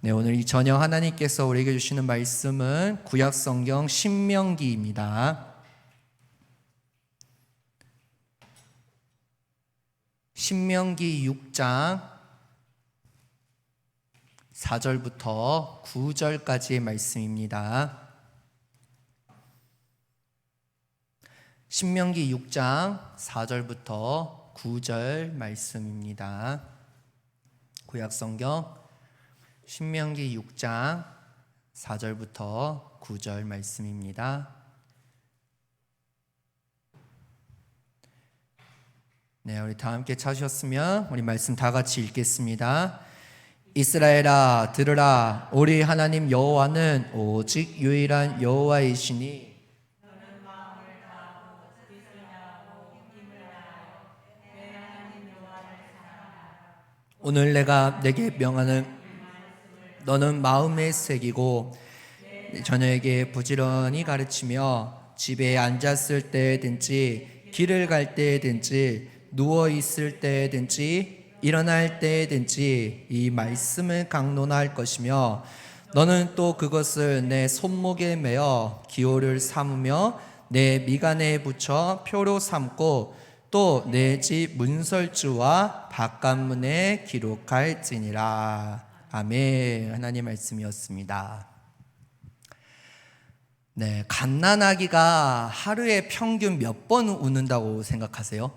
네, 오늘 이 저녁 하나님께서 우리에게 주시는 말씀은 구약성경 신명기입니다. 신명기 6장 4절부터 9절까지의 말씀입니다. 신명기 6장 4절부터 9절 말씀입니다. 구약성경 신명기 6장 4절부터 9절 말씀입니다. 네, 우리 다 함께 찾으셨으면 우리 말씀 다 같이 읽겠습니다. 이스라엘아 들으라, 우리 하나님 여호와는 오직 유일한 여호와이시니 오늘 내가 내게 명하는 너는 마음에 새기고 자녀에게 부지런히 가르치며 집에 앉았을 때든지 길을 갈 때든지 누워 있을 때든지 일어날 때든지 이 말씀을 강론할 것이며 너는 또 그것을 내 손목에 매어 기호를 삼으며 내 미간에 붙여 표로 삼고 또 내 집 문설주와 바깥문에 기록할지니라. 아멘. 하나님 말씀이었습니다. 네, 갓난아기가 하루에 평균 몇 번 웃는다고 생각하세요?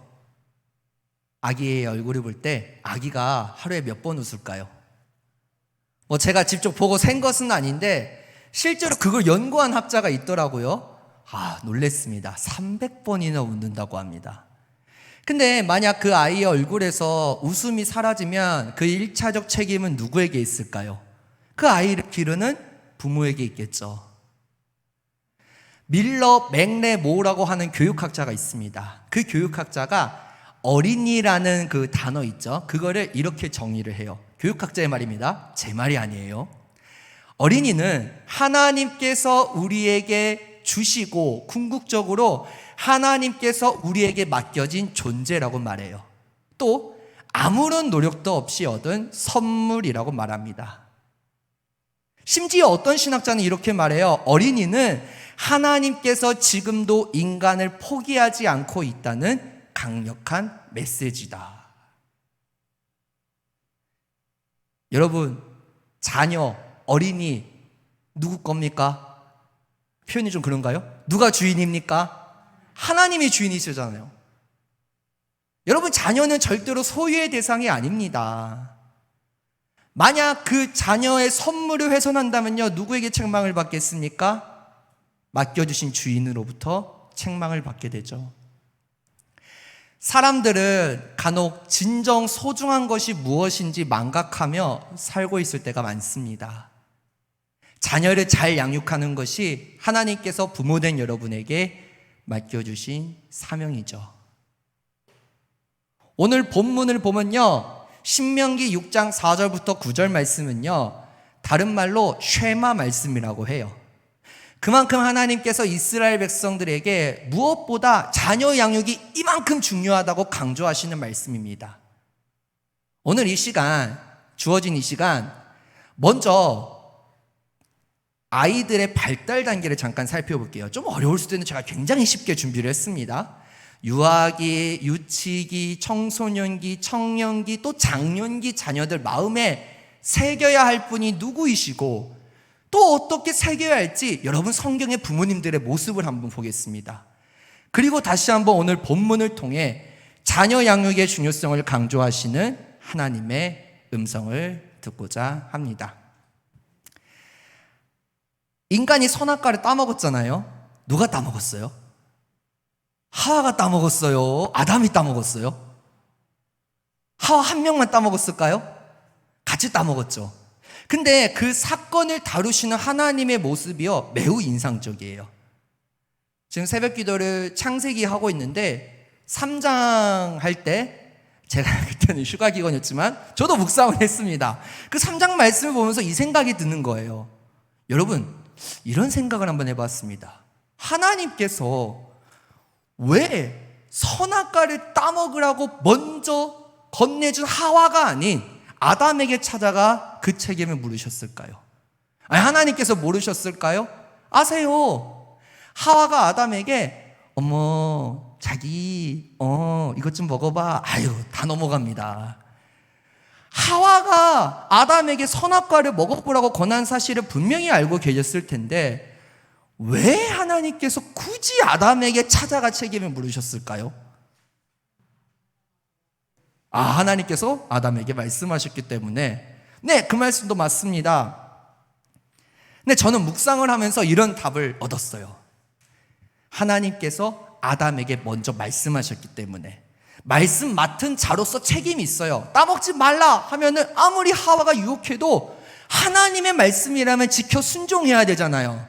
아기의 얼굴을 볼 때 아기가 하루에 몇 번 웃을까요? 제가 직접 보고 센 것은 아닌데 실제로 그걸 연구한 학자가 있더라고요. 놀랬습니다. 300번이나 웃는다고 합니다. 근데 만약 그 아이의 얼굴에서 웃음이 사라지면 그 1차적 책임은 누구에게 있을까요? 그 아이를 기르는 부모에게 있겠죠. 밀러 맥레모라고 하는 교육학자가 있습니다. 그 교육학자가 어린이라는 그 단어 있죠. 그거를 이렇게 정의를 해요. 교육학자의 말입니다. 제 말이 아니에요. 어린이는 하나님께서 우리에게 주시고 궁극적으로 하나님께서 우리에게 맡겨진 존재라고 말해요. 또 아무런 노력도 없이 얻은 선물이라고 말합니다. 심지어 어떤 신학자는 이렇게 말해요. 어린이는 하나님께서 지금도 인간을 포기하지 않고 있다는 강력한 메시지다. 여러분, 자녀, 어린이 누구 겁니까? 표현이 좀 그런가요? 누가 주인입니까? 하나님이 주인이시잖아요. 여러분, 자녀는 절대로 소유의 대상이 아닙니다. 만약 그 자녀의 선물을 훼손한다면요, 누구에게 책망을 받겠습니까? 맡겨주신 주인으로부터 책망을 받게 되죠. 사람들은 간혹 진정 소중한 것이 무엇인지 망각하며 살고 있을 때가 많습니다. 자녀를 잘 양육하는 것이 하나님께서 부모된 여러분에게 맡겨주신 사명이죠. 오늘 본문을 보면요, 신명기 6장 4절부터 9절 말씀은요, 다른 말로 쉐마 말씀이라고 해요. 그만큼 하나님께서 이스라엘 백성들에게 무엇보다 자녀 양육이 이만큼 중요하다고 강조하시는 말씀입니다. 오늘 이 시간, 주어진 이 시간, 먼저 아이들의 발달 단계를 잠깐 살펴볼게요. 좀 어려울 수도 있는데 제가 굉장히 쉽게 준비를 했습니다. 유아기, 유치기, 청소년기, 청년기, 또 장년기 자녀들 마음에 새겨야 할 분이 누구이시고 또 어떻게 새겨야 할지 여러분 성경의 부모님들의 모습을 한번 보겠습니다. 그리고 다시 한번 오늘 본문을 통해 자녀 양육의 중요성을 강조하시는 하나님의 음성을 듣고자 합니다. 인간이 선악과를 따먹었잖아요. 누가 따먹었어요? 하와가 따먹었어요? 아담이 따먹었어요? 하와 한 명만 따먹었을까요? 같이 따먹었죠. 근데 그 사건을 다루시는 하나님의 모습이요, 매우 인상적이에요. 지금 새벽 기도를 창세기 하고 있는데 3장 할 때 제가 그때는 휴가 기간이었지만 저도 묵상을 했습니다. 그 3장 말씀을 보면서 이 생각이 드는 거예요. 여러분, 이런 생각을 한번 해봤습니다. 하나님께서 왜 선악과를 따먹으라고 먼저 건네준 하와가 아닌 아담에게 찾아가 그 책임을 물으셨을까요? 아니, 하나님께서 모르셨을까요? 아세요. 하와가 아담에게 어머 자기 이것 좀 먹어봐. 아유, 다 넘어갑니다. 하와가 아담에게 선악과를 먹어보라고 권한 사실을 분명히 알고 계셨을 텐데 왜 하나님께서 굳이 아담에게 찾아가 책임을 물으셨을까요? 하나님께서 아담에게 말씀하셨기 때문에. 네, 그 말씀도 맞습니다. 근데 저는 묵상을 하면서 이런 답을 얻었어요. 하나님께서 아담에게 먼저 말씀하셨기 때문에. 말씀 맡은 자로서 책임이 있어요. 따먹지 말라 하면은 아무리 하와가 유혹해도 하나님의 말씀이라면 지켜 순종해야 되잖아요.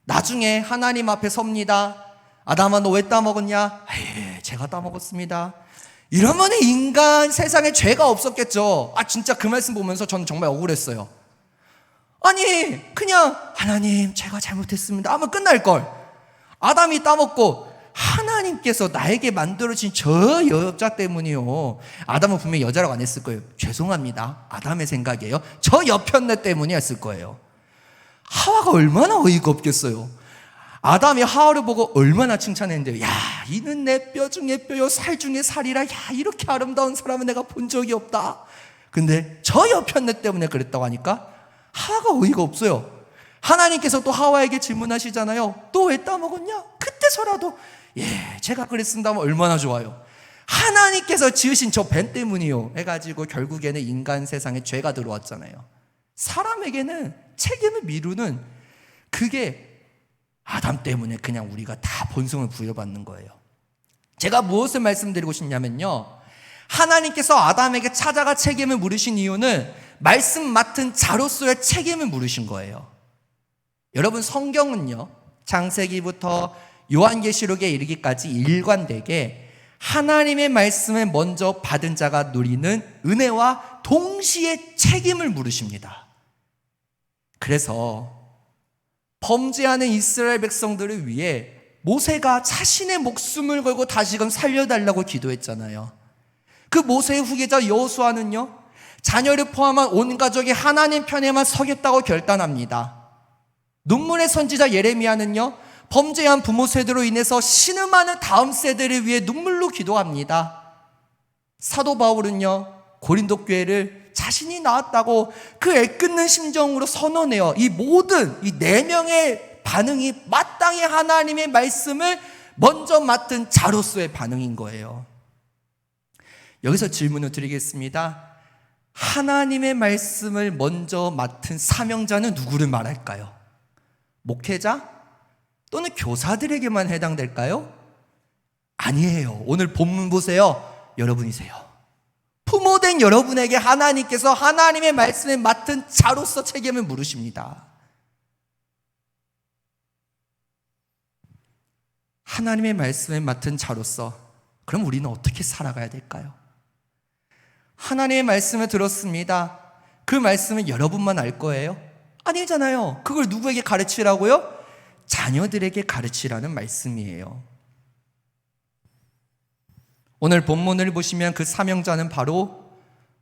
나중에 하나님 앞에 섭니다. 아담아, 너 왜 따먹었냐? 제가 따먹었습니다. 이러면 인간 세상에 죄가 없었겠죠. 진짜 그 말씀 보면서 저는 정말 억울했어요. 아니, 그냥 하나님 제가 잘못했습니다 하면 끝날걸. 아담이 따먹고 하나님께서 나에게 만들어진 저 여자 때문이요. 아담은 분명히 여자라고 안 했을 거예요. 죄송합니다. 아담의 생각이에요. 저 여편네 때문이었을 거예요. 하와가 얼마나 어이가 없겠어요. 아담이 하와를 보고 얼마나 칭찬했는데요. 야, 이는 내 뼈 중에 뼈요 살 중에 살이라. 야, 이렇게 아름다운 사람은 내가 본 적이 없다. 근데 저 여편네 때문에 그랬다고 하니까 하와가 어이가 없어요. 하나님께서 또 하와에게 질문하시잖아요. 또 왜 따먹었냐? 그때서라도 제가 그랬습니다 하면 얼마나 좋아요. 하나님께서 지으신 저 뱀 때문이요 해가지고 결국에는 인간 세상에 죄가 들어왔잖아요. 사람에게는 책임을 미루는 그게 아담 때문에 그냥 우리가 다 본성을 부여받는 거예요. 제가 무엇을 말씀드리고 싶냐면요, 하나님께서 아담에게 찾아가 책임을 물으신 이유는 말씀 맡은 자로서의 책임을 물으신 거예요. 여러분, 성경은요, 창세기부터 요한계시록에 이르기까지 일관되게 하나님의 말씀을 먼저 받은 자가 누리는 은혜와 동시에 책임을 물으십니다. 그래서 범죄하는 이스라엘 백성들을 위해 모세가 자신의 목숨을 걸고 다시금 살려달라고 기도했잖아요. 그 모세의 후계자 여호수아는요, 자녀를 포함한 온 가족이 하나님 편에만 서겠다고 결단합니다. 눈물의 선지자 예레미야는요, 범죄한 부모 세대로 인해서 신음하는 다음 세대를 위해 눈물로 기도합니다. 사도 바울은요, 고린도 교회를 자신이 낳았다고 그 애끓는 심정으로 선언해요. 이 모든 이 4명의 반응이 마땅히 하나님의 말씀을 먼저 맡은 자로서의 반응인 거예요. 여기서 질문을 드리겠습니다. 하나님의 말씀을 먼저 맡은 사명자는 누구를 말할까요? 목회자? 또는 교사들에게만 해당될까요? 아니에요. 오늘 본문 보세요. 여러분이세요. 부모된 여러분에게 하나님께서 하나님의 말씀에 맡은 자로서 책임을 물으십니다. 하나님의 말씀에 맡은 자로서 그럼 우리는 어떻게 살아가야 될까요? 하나님의 말씀을 들었습니다. 그 말씀은 여러분만 알 거예요? 아니잖아요. 그걸 누구에게 가르치라고요? 자녀들에게 가르치라는 말씀이에요. 오늘 본문을 보시면 그 사명자는 바로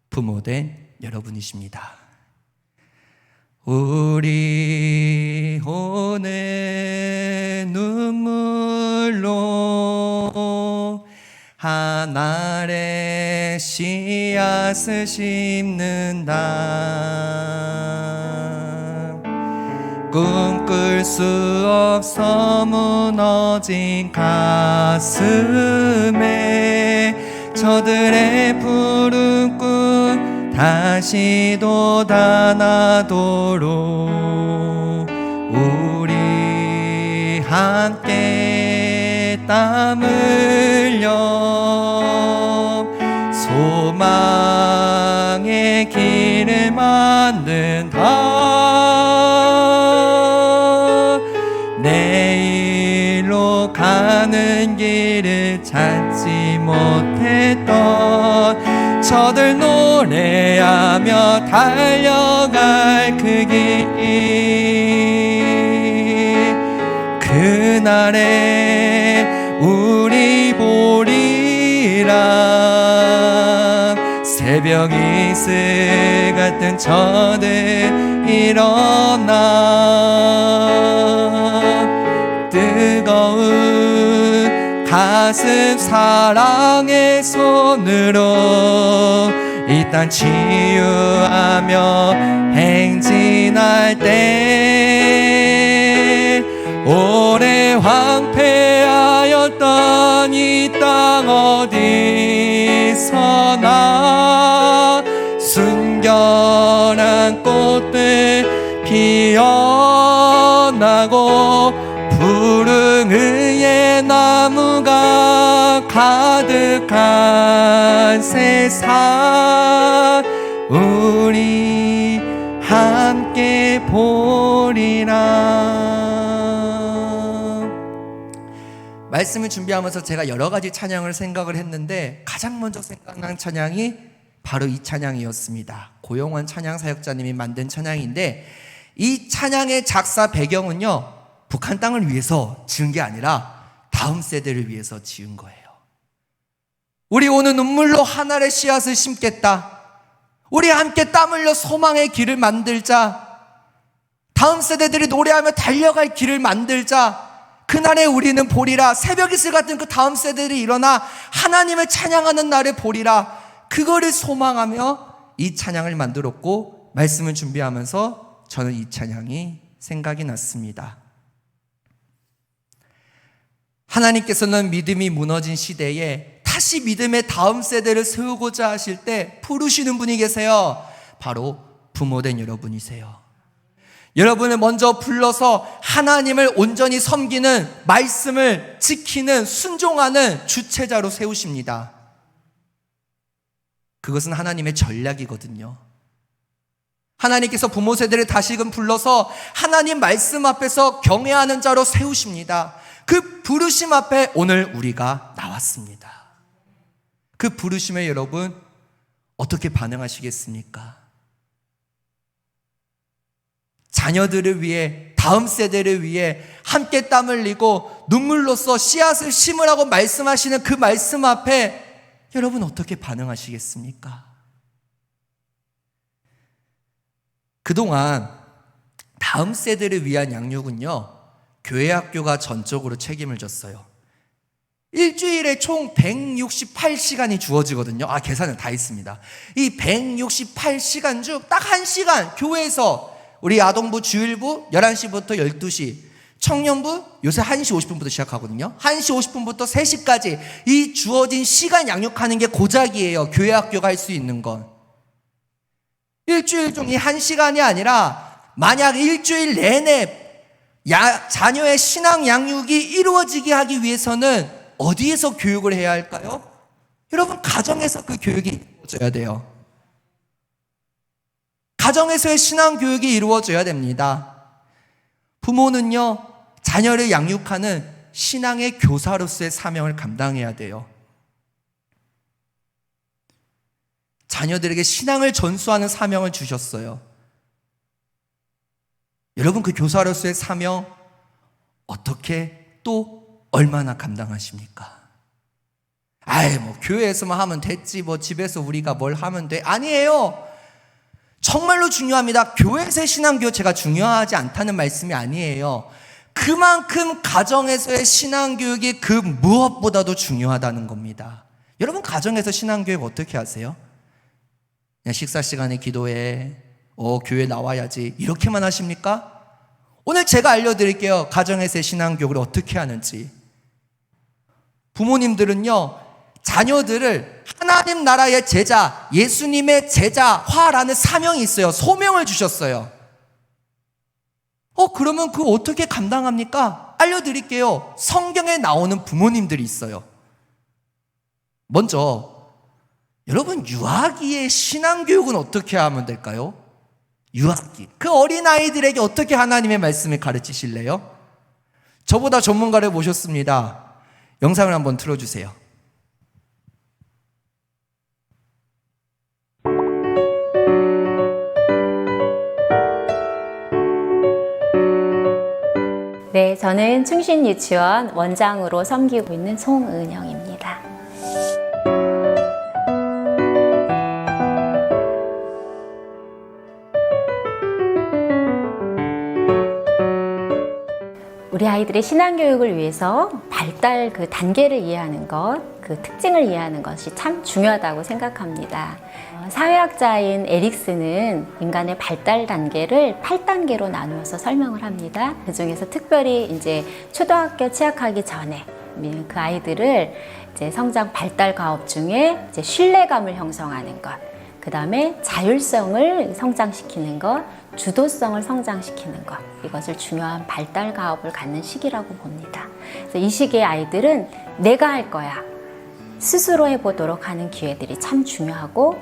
부모된 여러분이십니다. 우리 오늘 눈물로 하늘에 씨앗을 심는다. 꿈꿀 수 없어 무너진 가슴에 저들의 푸른 꿈 다시 돋아나도록 우리 함께 땀 흘려 소망의 길을 만든다. 내일로 가는 길을 찾지 못했던 저들 노래하며 달려갈 그 길, 그날에 우리 보리라. 새벽 새벽 이슬 같은 저들 일어나 뜨거운 가슴 사랑의 손으로 이 땅 치유하며 행진할 때 오래 황폐하였던 이 땅 어디서나 순결한 꽃들 피어나고 푸른 의의 나무가 가득한 세상 우리 함께 보리라. 말씀을 준비하면서 제가 여러 가지 찬양을 생각을 했는데 가장 먼저 생각난 찬양이 바로 이 찬양이었습니다. 고용원 찬양 사역자님이 만든 찬양인데 이 찬양의 작사 배경은요, 북한 땅을 위해서 지은 게 아니라 다음 세대를 위해서 지은 거예요. 우리 오늘 눈물로 하늘의 씨앗을 심겠다. 우리 함께 땀 흘려 소망의 길을 만들자. 다음 세대들이 노래하며 달려갈 길을 만들자. 그날에 우리는 보리라. 새벽 이슬 같은 그 다음 세대들이 일어나 하나님을 찬양하는 날을 보리라. 그거를 소망하며 이 찬양을 만들었고, 말씀을 준비하면서 저는 이 찬양이 생각이 났습니다. 하나님께서는 믿음이 무너진 시대에 다시 믿음의 다음 세대를 세우고자 하실 때 부르시는 분이 계세요. 바로 부모된 여러분이세요. 여러분을 먼저 불러서 하나님을 온전히 섬기는, 말씀을 지키는, 순종하는 주체자로 세우십니다. 그것은 하나님의 전략이거든요. 하나님께서 부모 세대를 다시금 불러서 하나님 말씀 앞에서 경외하는 자로 세우십니다. 그 부르심 앞에 오늘 우리가 나왔습니다. 그 부르심에 여러분 어떻게 반응하시겠습니까? 자녀들을 위해, 다음 세대를 위해 함께 땀 흘리고 눈물로써 씨앗을 심으라고 말씀하시는 그 말씀 앞에 여러분 어떻게 반응하시겠습니까? 그동안 다음 세대를 위한 양육은요, 교회 학교가 전적으로 책임을 졌어요. 일주일에 총 168시간이 주어지거든요. 계산은 다 있습니다. 이 168시간 중 딱 1시간 교회에서 우리 아동부 주일부 11시부터 12시, 청년부 요새 1시 50분부터 시작하거든요. 1시 50분부터 3시까지 이 주어진 시간 양육하는 게 고작이에요. 교회 학교가 할 수 있는 건. 일주일 중 이 1시간이 아니라 만약 일주일 내내 자녀의 신앙 양육이 이루어지게 하기 위해서는 어디에서 교육을 해야 할까요? 여러분, 가정에서 그 교육이 이루어져야 돼요. 가정에서의 신앙 교육이 이루어져야 됩니다. 부모는요, 자녀를 양육하는 신앙의 교사로서의 사명을 감당해야 돼요. 자녀들에게 신앙을 전수하는 사명을 주셨어요. 여러분, 그 교사로서의 사명 어떻게 또 얼마나 감당하십니까? 교회에서만 하면 됐지, 집에서 우리가 뭘 하면 돼. 아니에요. 정말로 중요합니다. 교회에서의 신앙교육 제가 중요하지 않다는 말씀이 아니에요. 그만큼 가정에서의 신앙교육이 그 무엇보다도 중요하다는 겁니다. 여러분, 가정에서 신앙교육 어떻게 하세요? 그냥 식사 시간에 기도해, 교회 나와야지, 이렇게만 하십니까? 오늘 제가 알려드릴게요. 가정에서의 신앙교육을 어떻게 하는지. 부모님들은요, 자녀들을 하나님 나라의 제자, 예수님의 제자화라는 사명이 있어요. 소명을 주셨어요. 그러면 그거 어떻게 감당합니까? 알려드릴게요. 성경에 나오는 부모님들이 있어요. 먼저 여러분, 유아기의 신앙교육은 어떻게 하면 될까요? 유아기, 그 어린아이들에게 어떻게 하나님의 말씀을 가르치실래요? 저보다 전문가를 모셨습니다. 영상을 한번 틀어주세요. 네, 저는 충신유치원 원장으로 섬기고 있는 송은영입니다. 우리 아이들의 신앙교육을 위해서 발달 그 단계를 이해하는 것, 그 특징을 이해하는 것이 참 중요하다고 생각합니다. 사회학자인 에릭슨은 인간의 발달 단계를 8단계로 나누어서 설명을 합니다. 그 중에서 특별히 이제 초등학교 취학하기 전에 그 아이들을 이제 성장 발달 과업 중에 이제 신뢰감을 형성하는 것, 그 다음에 자율성을 성장시키는 것, 주도성을 성장시키는 것, 이것을 중요한 발달 가업을 갖는 시기라고 봅니다. 그래서 이 시기의 아이들은 내가 할 거야, 스스로 해보도록 하는 기회들이 참 중요하고,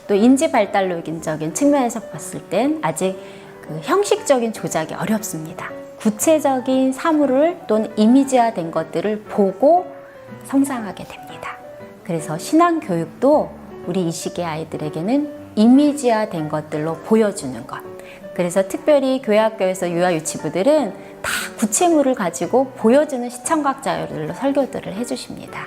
또 인지 발달적인 측면에서 봤을 땐 아직 그 형식적인 조작이 어렵습니다. 구체적인 사물을 또는 이미지화된 것들을 보고 성장하게 됩니다. 그래서 신앙 교육도 우리 이 시기의 아이들에게는 이미지화된 것들로 보여주는 것. 그래서 특별히 교회학교에서 유아 유치부들은 다 구체물을 가지고 보여주는 시청각 자료들로 설교들을 해주십니다.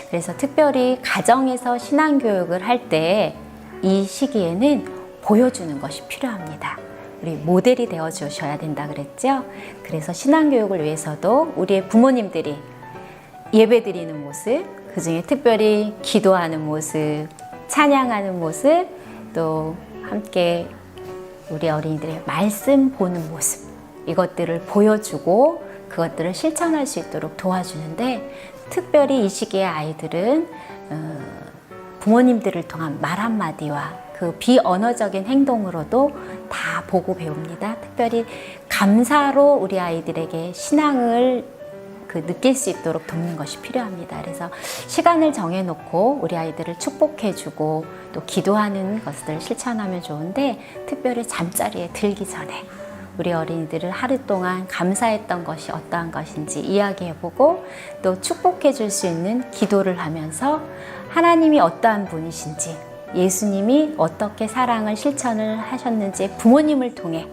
그래서 특별히 가정에서 신앙 교육을 할 때 이 시기에는 보여주는 것이 필요합니다. 우리 모델이 되어 주셔야 된다 그랬죠? 그래서 신앙 교육을 위해서도 우리의 부모님들이 예배 드리는 모습, 그 중에 특별히 기도하는 모습, 찬양하는 모습, 또 함께 우리 어린이들의 말씀 보는 모습, 이것들을 보여주고 그것들을 실천할 수 있도록 도와주는데, 특별히 이 시기의 아이들은 부모님들을 통한 말 한마디와 그 비언어적인 행동으로도 다 보고 배웁니다. 특별히 감사로 우리 아이들에게 신앙을 느낄 수 있도록 돕는 것이 필요합니다. 그래서 시간을 정해놓고 우리 아이들을 축복해주고 또 기도하는 것을 실천하면 좋은데, 특별히 잠자리에 들기 전에 우리 어린이들을 하루 동안 감사했던 것이 어떠한 것인지 이야기해보고, 또 축복해줄 수 있는 기도를 하면서 하나님이 어떠한 분이신지, 예수님이 어떻게 사랑을 실천을 하셨는지 부모님을 통해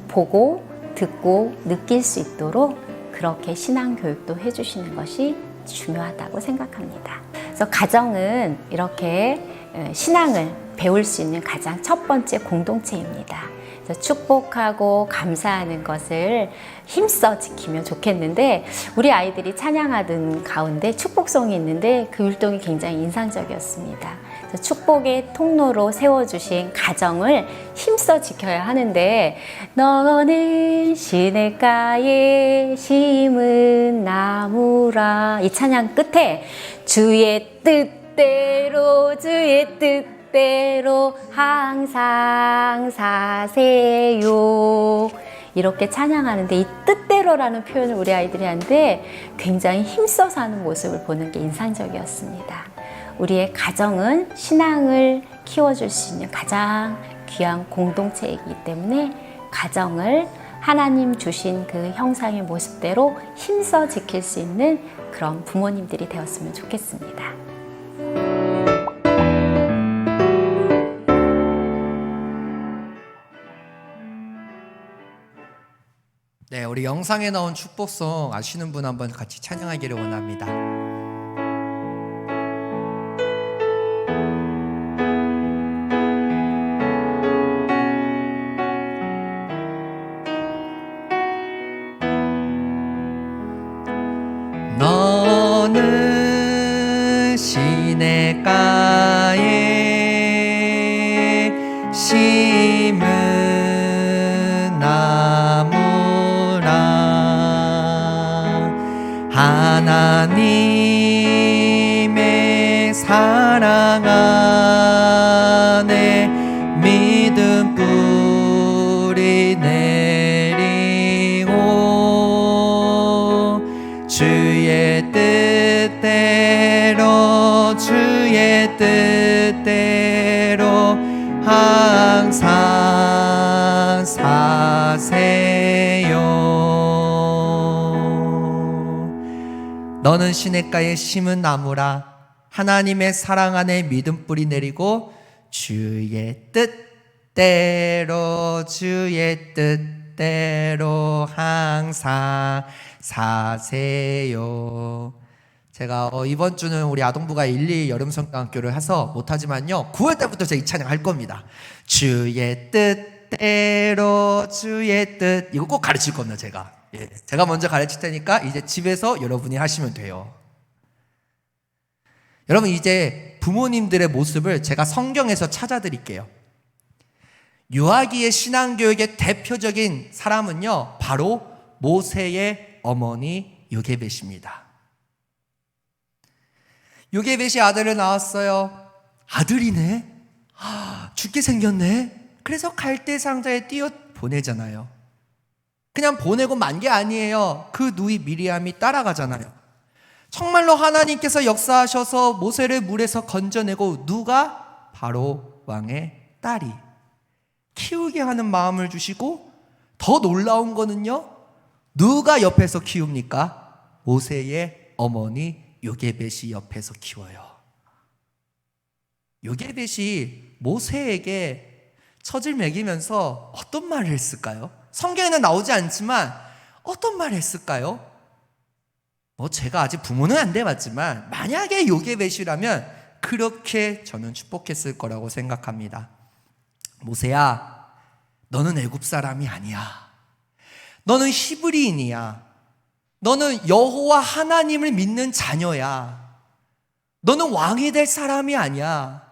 보고 듣고 느낄 수 있도록 그렇게 신앙 교육도 해주시는 것이 중요하다고 생각합니다. 그래서 가정은 이렇게 신앙을 배울 수 있는 가장 첫 번째 공동체입니다. 그래서 축복하고 감사하는 것을 힘써 지키면 좋겠는데, 우리 아이들이 찬양하던 가운데 축복송이 있는데 그 율동이 굉장히 인상적이었습니다. 그래서 축복의 통로로 세워주신 가정을 힘써 지켜야 하는데, 너는 시냇가에 심은 나무라, 이 찬양 끝에 주의 뜻대로 주의 뜻대로 항상 사세요, 이렇게 찬양하는데, 이 뜻대로라는 표현을 우리 아이들이 하는데 굉장히 힘써서 하는 모습을 보는 게 인상적이었습니다. 우리의 가정은 신앙을 키워줄 수 있는 가장 귀한 공동체이기 때문에 가정을 하나님 주신 그 형상의 모습대로 힘써 지킬 수 있는 그런 부모님들이 되었으면 좋겠습니다. 네, 우리 영상에 나온 축복송 아시는 분 한번 같이 찬양하기를 원합니다. 너는 시냇가에 심은 나무라, 하나님의 사랑 안에 믿음 뿌리 내리고, 주의 뜻대로 주의 뜻대로 항상 사세요. 너는 시냇가에 심은 나무라, 하나님의 사랑 안에 믿음 뿌리 내리고, 주의 뜻대로 주의 뜻대로 항상 사세요. 제가 이번 주는 우리 아동부가 1, 2 여름성경학교를 해서 못하지만요, 9월 때부터 제가 이 찬양 할 겁니다. 주의 뜻대로 주의 뜻, 이거 꼭 가르칠 겁니다. 제가 예, 제가 먼저 가르칠 테니까 이제 집에서 여러분이 하시면 돼요. 여러분, 이제 부모님들의 모습을 제가 성경에서 찾아드릴게요. 요아기의 신앙교육의 대표적인 사람은요, 바로 모세의 어머니 요게벳입니다. 요게벳이 아들을 낳았어요. 아들이네? 죽게 생겼네? 그래서 갈대 상자에 띄어 보내잖아요. 그냥 보내고 만 게 아니에요. 그 누이 미리암이 따라가잖아요. 정말로 하나님께서 역사하셔서 모세를 물에서 건져내고 누가? 바로 왕의 딸이 키우게 하는 마음을 주시고, 더 놀라운 거는요, 누가 옆에서 키웁니까? 모세의 어머니 요게벳이 옆에서 키워요. 요게벳이 모세에게 젖을 먹이면서 어떤 말을 했을까요? 성경에는 나오지 않지만 어떤 말을 했을까요? 제가 아직 부모는 안 돼봤지만 만약에 요게벳이라면 그렇게 저는 축복했을 거라고 생각합니다. 모세야, 너는 애굽 사람이 아니야. 너는 히브리인이야. 너는 여호와 하나님을 믿는 자녀야. 너는 왕이 될 사람이 아니야.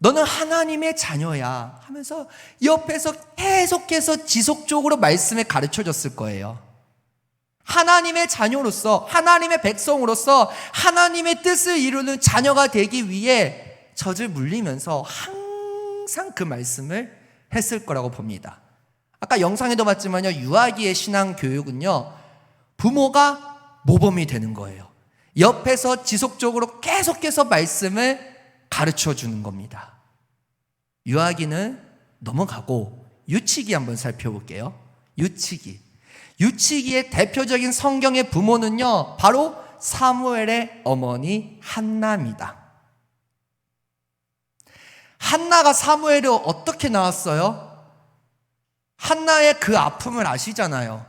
너는 하나님의 자녀야 하면서 옆에서 계속해서 지속적으로 말씀을 가르쳐줬을 거예요. 하나님의 자녀로서, 하나님의 백성으로서 하나님의 뜻을 이루는 자녀가 되기 위해 젖을 물리면서 항상 그 말씀을 했을 거라고 봅니다. 아까 영상에도 봤지만요, 유아기의 신앙 교육은요, 부모가 모범이 되는 거예요. 옆에서 지속적으로 계속해서 말씀을 가르쳐 주는 겁니다. 유아기는 넘어가고 유치기 한번 살펴볼게요. 유치기의 대표적인 성경의 부모는요, 바로 사무엘의 어머니 한나입니다. 한나가 사무엘을 어떻게 낳았어요? 한나의 그 아픔을 아시잖아요.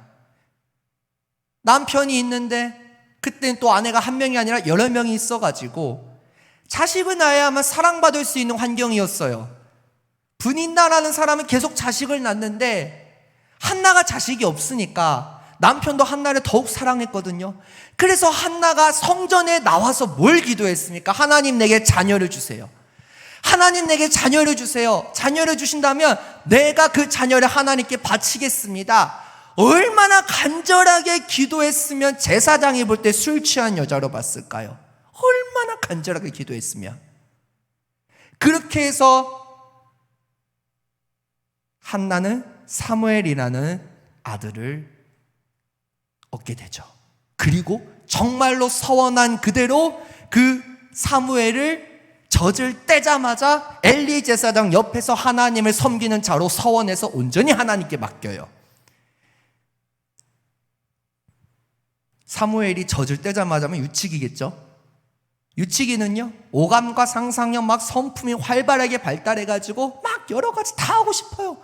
남편이 있는데 그때는 또 아내가 한 명이 아니라 여러 명이 있어가지고 자식을 낳아야만 사랑받을 수 있는 환경이었어요. 분인다라는 사람은 계속 자식을 낳는데 한나가 자식이 없으니까 남편도 한나를 더욱 사랑했거든요. 그래서 한나가 성전에 나와서 뭘 기도했습니까? 하나님, 내게 자녀를 주세요. 하나님, 내게 자녀를 주세요. 자녀를 주신다면 내가 그 자녀를 하나님께 바치겠습니다. 얼마나 간절하게 기도했으면 제사장이 볼 때 술 취한 여자로 봤을까요? 얼마나 간절하게 기도했으면. 그렇게 해서 한나는 사무엘이라는 아들을 얻게 되죠. 그리고 정말로 서원한 그대로 그 사무엘을 젖을 떼자마자 엘리 제사장 옆에서 하나님을 섬기는 자로 서원해서 온전히 하나님께 맡겨요. 사무엘이 젖을 떼자마자면 유치기겠죠. 유치기는요, 오감과 상상력 막 성품이 활발하게 발달해가지고 막 여러 가지 다 하고 싶어요.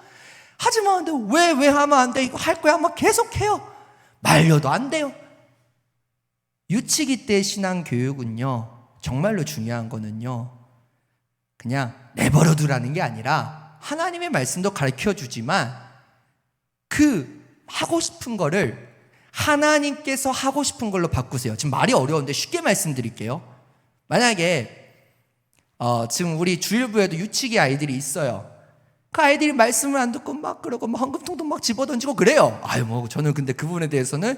하지만 왜 하면 안 돼? 이거 할 거야? 막 계속해요. 말려도 안 돼요. 유치기 때 신앙 교육은요, 정말로 중요한 거는요, 그냥 내버려 두라는 게 아니라 하나님의 말씀도 가르쳐 주지만 그 하고 싶은 거를 하나님께서 하고 싶은 걸로 바꾸세요. 지금 말이 어려운데 쉽게 말씀드릴게요. 만약에 지금 우리 주일부에도 유치기 아이들이 있어요. 그 아이들이 말씀을 안 듣고 막 그러고 막 헌금통도 막 집어던지고 그래요. 저는 근데 그 부분에 대해서는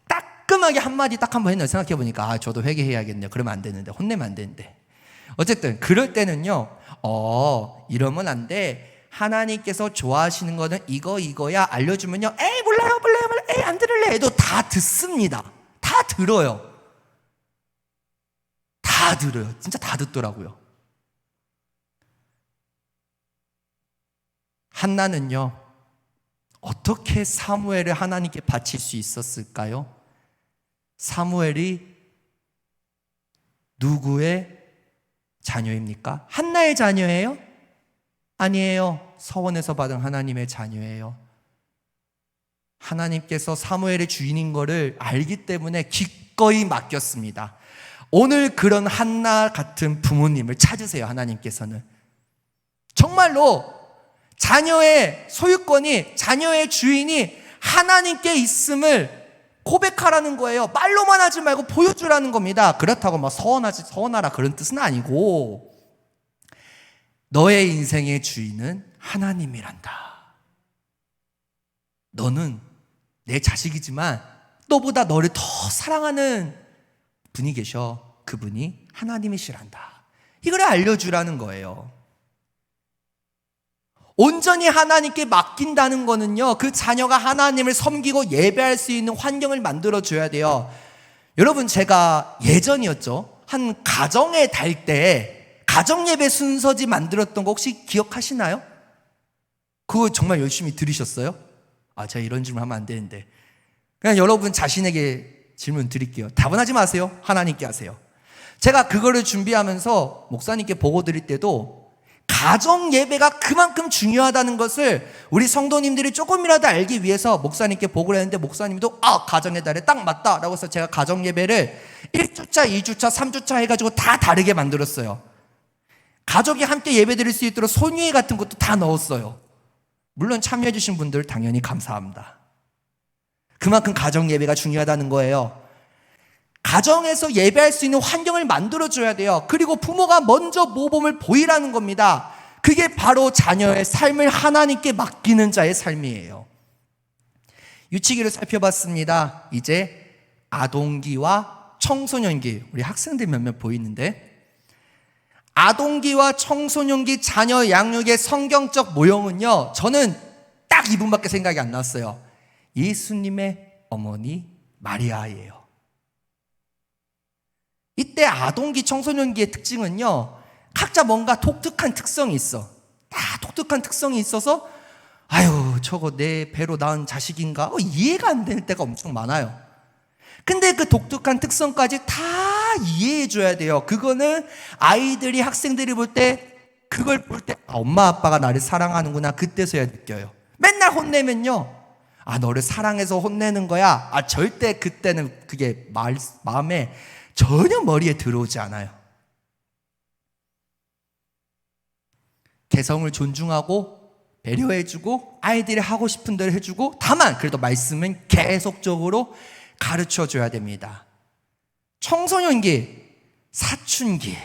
따끔하게 한마디 딱 한번 했는데 생각해보니까 저도 회개해야겠네요. 그러면 안 되는데, 혼내면 안 되는데. 어쨌든 그럴 때는요, 이러면 안 돼. 하나님께서 좋아하시는 거는 이거야 알려주면요, 에이 몰라요, 에이 안 들을래 해도 다 듣습니다. 다 들어요. 다 들어요. 진짜 다 듣더라고요. 한나는요, 어떻게 사무엘을 하나님께 바칠 수 있었을까요? 사무엘이 누구의 자녀입니까? 한나의 자녀예요? 아니에요. 서원에서 받은 하나님의 자녀예요. 하나님께서 사무엘의 주인인 거를 알기 때문에 기꺼이 맡겼습니다. 오늘 그런 한나 같은 부모님을 찾으세요. 하나님께서는 정말로 자녀의 소유권이, 자녀의 주인이 하나님께 있음을 고백하라는 거예요. 말로만 하지 말고 보여주라는 겁니다. 그렇다고 막 서운하라 그런 뜻은 아니고, 너의 인생의 주인은 하나님이란다. 너는 내 자식이지만 너보다 너를 더 사랑하는 분이 계셔. 그분이 하나님이시란다. 이걸 알려주라는 거예요. 온전히 하나님께 맡긴다는 거는요, 그 자녀가 하나님을 섬기고 예배할 수 있는 환경을 만들어줘야 돼요. 여러분, 제가 예전이었죠. 한 가정의 달 때 가정예배 순서지 만들었던 거 혹시 기억하시나요? 그거 정말 열심히 들으셨어요? 제가 이런 질문 하면 안 되는데. 그냥 여러분 자신에게 질문 드릴게요. 답은 하지 마세요. 하나님께 하세요. 제가 그거를 준비하면서 목사님께 보고 드릴 때도 가정 예배가 그만큼 중요하다는 것을 우리 성도님들이 조금이라도 알기 위해서 목사님께 보고를 했는데, 목사님도 가정의 달에 딱 맞다라고 해서 제가 가정 예배를 1주차, 2주차, 3주차 해가지고 다 다르게 만들었어요. 가족이 함께 예배 드릴 수 있도록 손위에 같은 것도 다 넣었어요. 물론 참여해 주신 분들 당연히 감사합니다. 그만큼 가정 예배가 중요하다는 거예요. 가정에서 예배할 수 있는 환경을 만들어줘야 돼요. 그리고 부모가 먼저 모범을 보이라는 겁니다. 그게 바로 자녀의 삶을 하나님께 맡기는 자의 삶이에요. 유치기를 살펴봤습니다. 이제 아동기와 청소년기, 우리 학생들 몇몇 보이는데, 아동기와 청소년기 자녀 양육의 성경적 모형은요, 저는 딱 이분밖에 생각이 안 났어요. 예수님의 어머니 마리아예요. 이때 아동기, 청소년기의 특징은요, 각자 뭔가 독특한 특성이 있어. 다 독특한 특성이 있어서 저거 내 배로 낳은 자식인가? 이해가 안 되는 때가 엄청 많아요. 근데 그 독특한 특성까지 다 이해해 줘야 돼요. 그거는 아이들이, 학생들이 볼 때, 그걸 볼 때 엄마 아빠가 나를 사랑하는구나, 그때서야 느껴요. 맨날 혼내면요, 너를 사랑해서 혼내는 거야, 절대 그때는 그게 마음에 전혀 머리에 들어오지 않아요. 개성을 존중하고 배려해주고 아이들이 하고 싶은 대로 해주고, 다만 그래도 말씀은 계속적으로 가르쳐줘야 됩니다. 청소년기, 사춘기,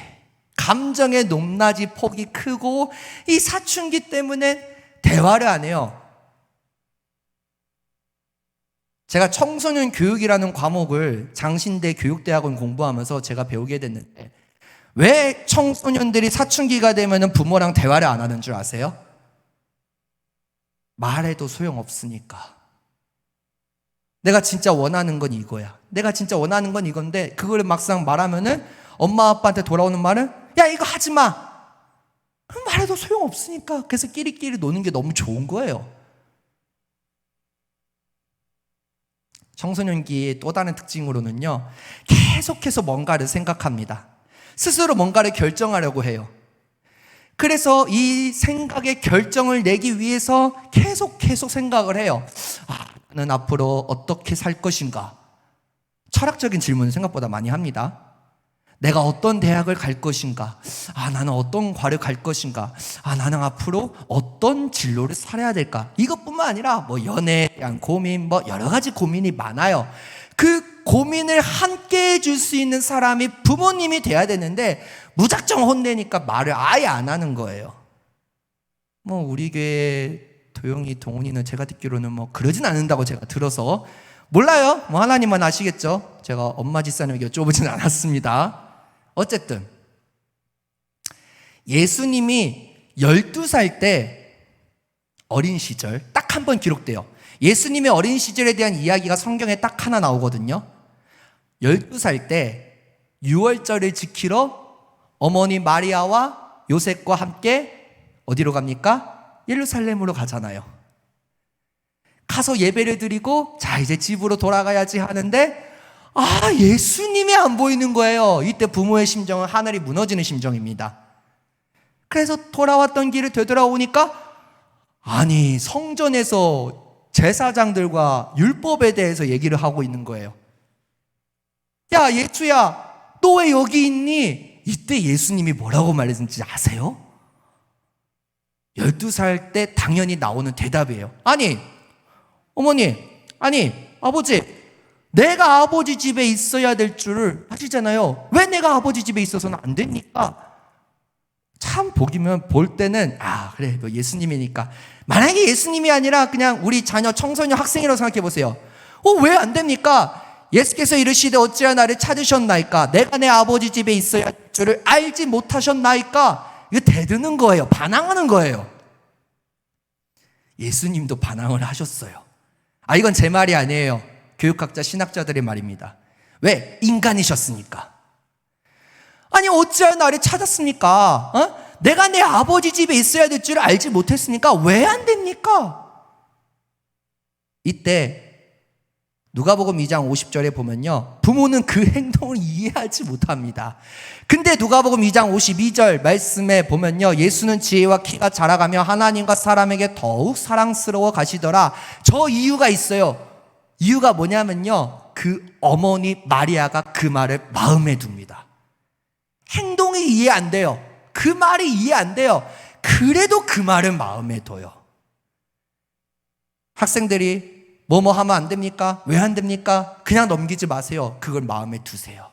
감정의 높낮이 폭이 크고, 이 사춘기 때문에 대화를 안 해요. 제가 청소년 교육이라는 과목을 장신대 교육대학원 공부하면서 제가 배우게 됐는데, 왜 청소년들이 사춘기가 되면 부모랑 대화를 안 하는 줄 아세요? 말해도 소용없으니까. 내가 진짜 원하는 건 이거야. 내가 진짜 원하는 건 이건데, 그걸 막상 말하면은 엄마 아빠한테 돌아오는 말은, 야, 이거 하지 마. 그럼 말해도 소용없으니까. 그래서 끼리끼리 노는 게 너무 좋은 거예요. 청소년기의 또 다른 특징으로는요, 계속해서 뭔가를 생각합니다. 스스로 뭔가를 결정하려고 해요. 그래서 이 생각의 결정을 내기 위해서 계속 생각을 해요. 나는 앞으로 어떻게 살 것인가? 철학적인 질문을 생각보다 많이 합니다. 내가 어떤 대학을 갈 것인가? 나는 어떤 과를 갈 것인가? 나는 앞으로 어떤 진로를 살아야 될까? 이것뿐만 아니라 연애에 대한 고민, 여러 가지 고민이 많아요. 그 고민을 함께 해줄 수 있는 사람이 부모님이 돼야 되는데, 무작정 혼내니까 말을 아예 안 하는 거예요. 우리 교회 도영이, 동훈이는 제가 듣기로는 그러진 않는다고 제가 들어서, 몰라요. 하나님만 아시겠죠? 제가 엄마 집사님에게 여쭤보진 않았습니다. 어쨌든 예수님이 12살 때 어린 시절 딱 한 번 기록돼요. 예수님의 어린 시절에 대한 이야기가 성경에 딱 하나 나오거든요. 12살 때 유월절을 지키러 어머니 마리아와 요셉과 함께 어디로 갑니까? 예루살렘으로 가잖아요. 가서 예배를 드리고, 자, 이제 집으로 돌아가야지 하는데, 예수님이 안 보이는 거예요. 이때 부모의 심정은 하늘이 무너지는 심정입니다. 그래서 돌아왔던 길을 되돌아오니까, 성전에서 제사장들과 율법에 대해서 얘기를 하고 있는 거예요. 야, 예수야, 너 왜 여기 있니? 이때 예수님이 뭐라고 말했는지 아세요? 12살 때 당연히 나오는 대답이에요. 아니, 어머니, 아니, 아버지, 내가 아버지 집에 있어야 될 줄을 아시잖아요. 왜 내가 아버지 집에 있어서는 안 됩니까? 참 보기면 볼 때는 그래, 뭐 예수님이니까. 만약에 예수님이 아니라 그냥 우리 자녀 청소년 학생이라고 생각해 보세요. 왜 안 됩니까? 예수께서 이르시되 어찌하여 나를 찾으셨나이까? 내가 내 아버지 집에 있어야 할 줄을 알지 못하셨나이까? 이거 대드는 거예요. 반항하는 거예요. 예수님도 반항을 하셨어요. 이건 제 말이 아니에요. 교육학자, 신학자들의 말입니다. 왜? 인간이셨으니까. 아니, 어찌하여 나를 찾았습니까? 내가 내 아버지 집에 있어야 될 줄 알지 못했습니까? 왜 안 됩니까? 이때 누가복음 2장 50절에 보면요, 부모는 그 행동을 이해하지 못합니다. 근데 누가복음 2장 52절 말씀에 보면요, 예수는 지혜와 키가 자라가며 하나님과 사람에게 더욱 사랑스러워 가시더라. 저 이유가 있어요. 이유가 뭐냐면요, 그 어머니 마리아가 그 말을 마음에 둡니다. 행동이 이해 안 돼요. 그 말이 이해 안 돼요. 그래도 그 말을 마음에 둬요. 학생들이 뭐뭐 하면 안 됩니까? 왜 안 됩니까? 그냥 넘기지 마세요. 그걸 마음에 두세요.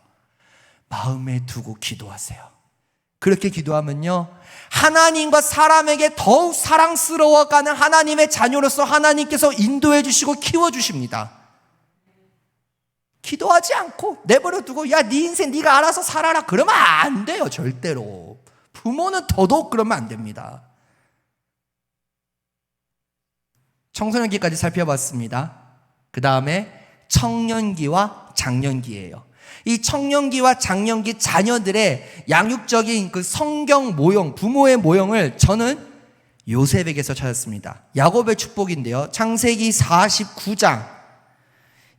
마음에 두고 기도하세요. 그렇게 기도하면요, 하나님과 사람에게 더욱 사랑스러워가는 하나님의 자녀로서 하나님께서 인도해 주시고 키워 주십니다. 기도하지 않고 내버려 두고 야, 네 인생 네가 알아서 살아라 그러면 안 돼요. 절대로. 부모는 더더욱 그러면 안 됩니다. 청소년기까지 살펴봤습니다. 그 다음에 청년기와 장년기예요. 이 청년기와 장년기 자녀들의 양육적인 그 성경 모형, 부모의 모형을 저는 요셉에게서 찾았습니다. 야곱의 축복인데요, 창세기 49장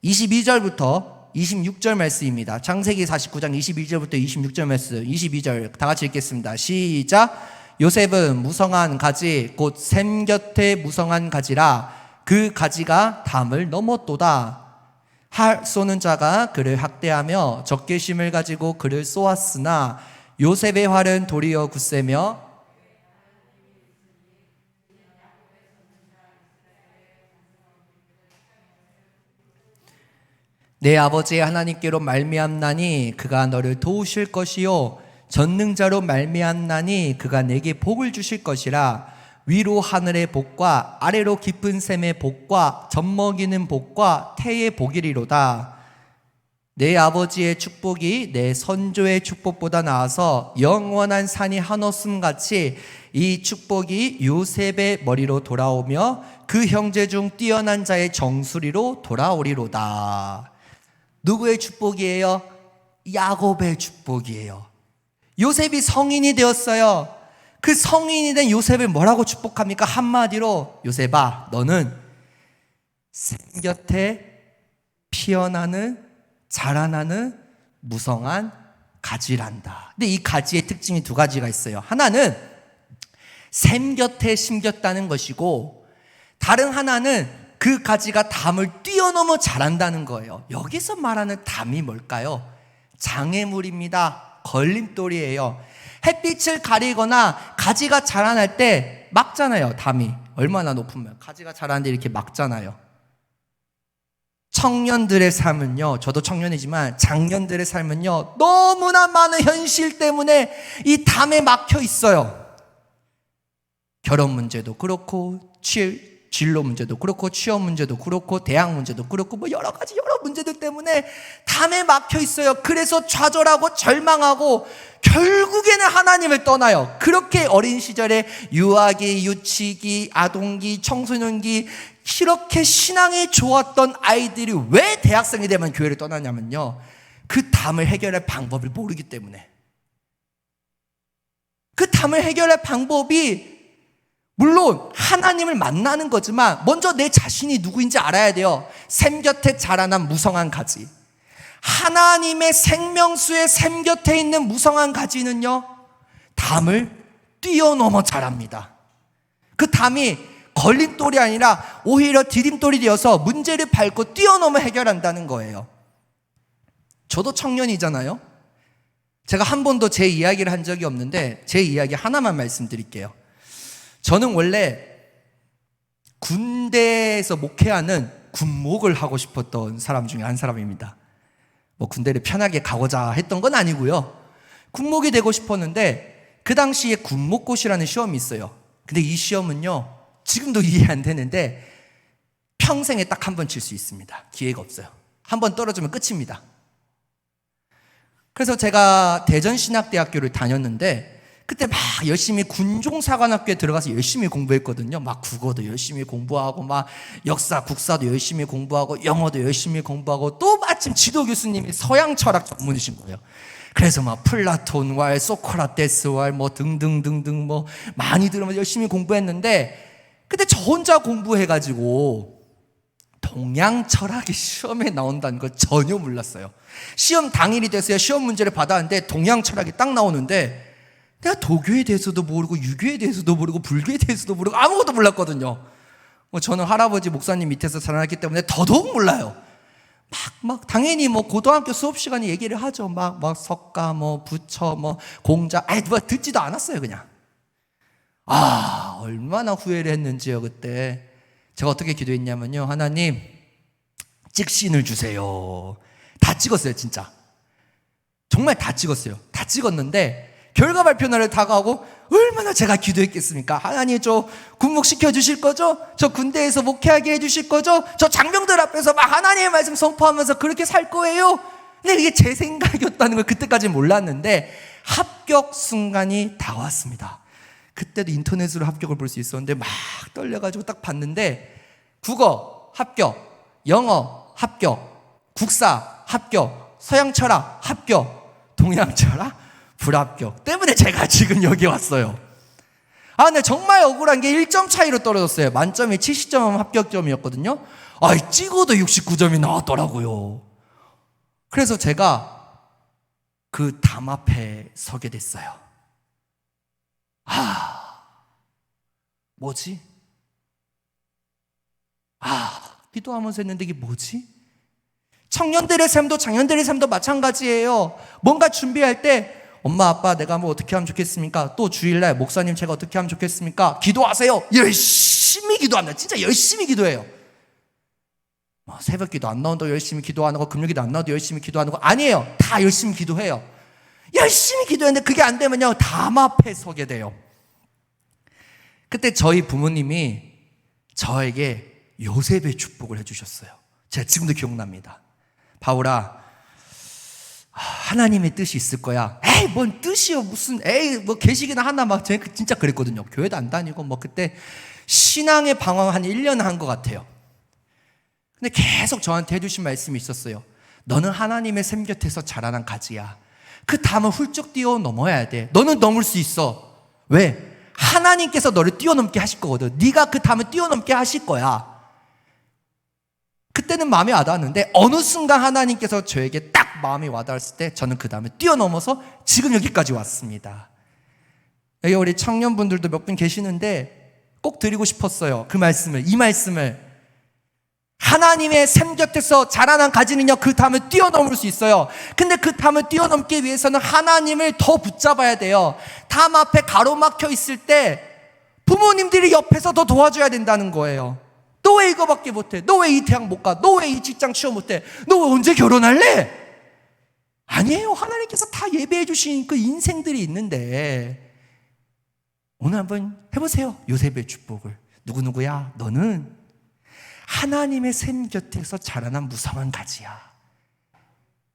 22절부터 26절 말씀입니다. 창세기 49장 22절부터 26절 말씀, 22절 다 같이 읽겠습니다. 시작. 요셉은 무성한 가지 곧 샘 곁에 무성한 가지라 그 가지가 담을 넘었도다. 활 쏘는 자가 그를 학대하며 적개심을 가지고 그를 쏘았으나 요셉의 활은 도리어 굳세며 내 아버지 하나님께로 말미암나니 그가 너를 도우실 것이요 전능자로 말미암나니 그가 내게 복을 주실 것이라. 위로 하늘의 복과 아래로 깊은 샘의 복과 젖먹이는 복과 태의 복이리로다. 내 아버지의 축복이 내 선조의 축복보다 나아서 영원한 산이 한없음 같이 이 축복이 요셉의 머리로 돌아오며 그 형제 중 뛰어난 자의 정수리로 돌아오리로다. 누구의 축복이에요? 야곱의 축복이에요. 요셉이 성인이 되었어요. 그 성인이 된 요셉을 뭐라고 축복합니까? 한마디로 요셉아, 너는 샘 곁에 피어나는 자라나는 무성한 가지란다. 근데 이 가지의 특징이 두 가지가 있어요. 하나는 샘 곁에 심겼다는 것이고, 다른 하나는 그 가지가 담을 뛰어넘어 자란다는 거예요. 여기서 말하는 담이 뭘까요? 장애물입니다. 걸림돌이에요. 햇빛을 가리거나 가지가 자라날 때 막잖아요. 담이 얼마나 높으면 가지가 자라는데 이렇게 막잖아요. 청년들의 삶은요, 저도 청년이지만 장년들의 삶은요, 너무나 많은 현실 때문에 이 담에 막혀 있어요. 결혼 문제도 그렇고 진로 문제도 그렇고 취업 문제도 그렇고 대학 문제도 그렇고 뭐 여러 가지 여러 문제들 때문에 담에 막혀 있어요. 그래서 좌절하고 절망하고 결국에는 하나님을 떠나요. 그렇게 어린 시절에 유아기, 유치기, 아동기, 청소년기 이렇게 신앙이 좋았던 아이들이 왜 대학생이 되면 교회를 떠나냐면요, 그 담을 해결할 방법을 모르기 때문에. 그 담을 해결할 방법이 물론 하나님을 만나는 거지만 먼저 내 자신이 누구인지 알아야 돼요. 샘 곁에 자라난 무성한 가지, 하나님의 생명수의 샘 곁에 있는 무성한 가지는요, 담을 뛰어넘어 자랍니다. 그 담이 걸림돌이 아니라 오히려 디딤돌이 되어서 문제를 밟고 뛰어넘어 해결한다는 거예요. 저도 청년이잖아요. 제가 한 번도 제 이야기를 한 적이 없는데 제 이야기 하나만 말씀드릴게요. 저는 원래 군대에서 목회하는 군목을 하고 싶었던 사람 중에 한 사람입니다. 뭐 군대를 편하게 가고자 했던 건 아니고요. 군목이 되고 싶었는데 그 당시에 군목고시라는 시험이 있어요. 근데 이 시험은요, 지금도 이해 안 되는데 평생에 딱 한 번 칠 수 있습니다. 기회가 없어요. 한 번 떨어지면 끝입니다. 그래서 제가 대전신학대학교를 다녔는데 그때 막 열심히 군종사관학교에 들어가서 열심히 공부했거든요. 막 국어도 열심히 공부하고 막 역사, 국사도 열심히 공부하고 영어도 열심히 공부하고 또 마침 지도 교수님이 서양 철학 전문이신 거예요. 그래서 막 플라톤, 소크라테스 뭐 등등등등 뭐 많이 들으면서 열심히 공부했는데 근데 저 혼자 공부해가지고 동양 철학이 시험에 나온다는 걸 전혀 몰랐어요. 시험 당일이 돼서야 시험 문제를 받았는데 동양 철학이 딱 나오는데 내가 도교에 대해서도 모르고 유교에 대해서도 모르고 불교에 대해서도 모르고 아무것도 몰랐거든요. 저는 할아버지 목사님 밑에서 자라났기 때문에 더더욱 몰라요. 막 당연히 뭐 고등학교 수업 시간에 얘기를 하죠. 막 석가 뭐 부처 뭐 공자 누가 듣지도 않았어요. 그냥 얼마나 후회를 했는지요. 그때 제가 어떻게 기도했냐면요, 하나님 찍신을 주세요. 다 찍었어요. 진짜 정말 다 찍었어요. 다 찍었는데 결과 발표 날을 다가오고 얼마나 제가 기도했겠습니까? 하나님 저 군목 시켜주실 거죠? 저 군대에서 목회하게 해주실 거죠? 저 장병들 앞에서 막 하나님의 말씀 선포하면서 그렇게 살 거예요? 근데 이게 제 생각이었다는 걸 그때까지는 몰랐는데 합격 순간이 다가왔습니다. 그때도 인터넷으로 합격을 볼 수 있었는데 막 떨려가지고 딱 봤는데 국어 합격, 영어 합격, 국사 합격, 서양철학 합격, 동양철학 불합격 때문에 제가 지금 여기 왔어요. 근데 정말 억울한 게 1점 차이로 떨어졌어요. 만점이 70점 합격점이었거든요. 찍어도 69점이 나왔더라고요. 그래서 제가 그 담 앞에 서게 됐어요. 뭐지? 기도하면서 했는데 이게 뭐지? 청년들의 삶도 장년들의 삶도 마찬가지예요. 뭔가 준비할 때 엄마 아빠 내가 뭐 어떻게 하면 좋겠습니까? 또 주일날 목사님 제가 어떻게 하면 좋겠습니까? 기도하세요. 열심히 기도합니다. 진짜 열심히 기도해요. 새벽기도 안 나온다고 열심히 기도하는 거, 금요기도 안 나와도 열심히 기도하는 거 아니에요. 다 열심히 기도해요. 열심히 기도했는데 그게 안 되면요, 담 앞에 서게 돼요. 그때 저희 부모님이 저에게 요셉의 축복을 해주셨어요. 제가 지금도 기억납니다. 바울아, 하나님의 뜻이 있을 거야. 뭔 뜻이요? 무슨 뭐 계시기나 하나 막 제가 진짜 그랬거든요. 교회도 안 다니고 뭐 그때 신앙의 방황 한 1년 한 것 같아요. 근데 계속 저한테 해주신 말씀이 있었어요. 너는 하나님의 샘 곁에서 자라난 가지야. 그 담을 훌쩍 뛰어넘어야 돼. 너는 넘을 수 있어. 왜? 하나님께서 너를 뛰어넘게 하실 거거든. 네가 그 담을 뛰어넘게 하실 거야. 그때는 마음에 와닿았는데 어느 순간 하나님께서 저에게 딱 마음이 와닿았을 때 저는 그 다음에 뛰어넘어서 지금 여기까지 왔습니다. 여기 우리 청년분들도 몇 분 계시는데 꼭 드리고 싶었어요. 그 말씀을, 이 말씀을. 하나님의 샘 곁에서 자라난 가지는요, 그 담을 뛰어넘을 수 있어요. 근데 그 담을 뛰어넘기 위해서는 하나님을 더 붙잡아야 돼요. 담 앞에 가로막혀 있을 때 부모님들이 옆에서 더 도와줘야 된다는 거예요. 너 왜 이거밖에 못해? 너 왜 이 대학 못 가? 너 왜 이 직장 취업 못해? 너 왜 언제 결혼할래? 아니에요. 하나님께서 다 예배해 주신 그 인생들이 있는데 오늘 한번 해보세요. 요셉의 축복을. 누구누구야? 너는 하나님의 샘 곁에서 자라난 무성한 가지야.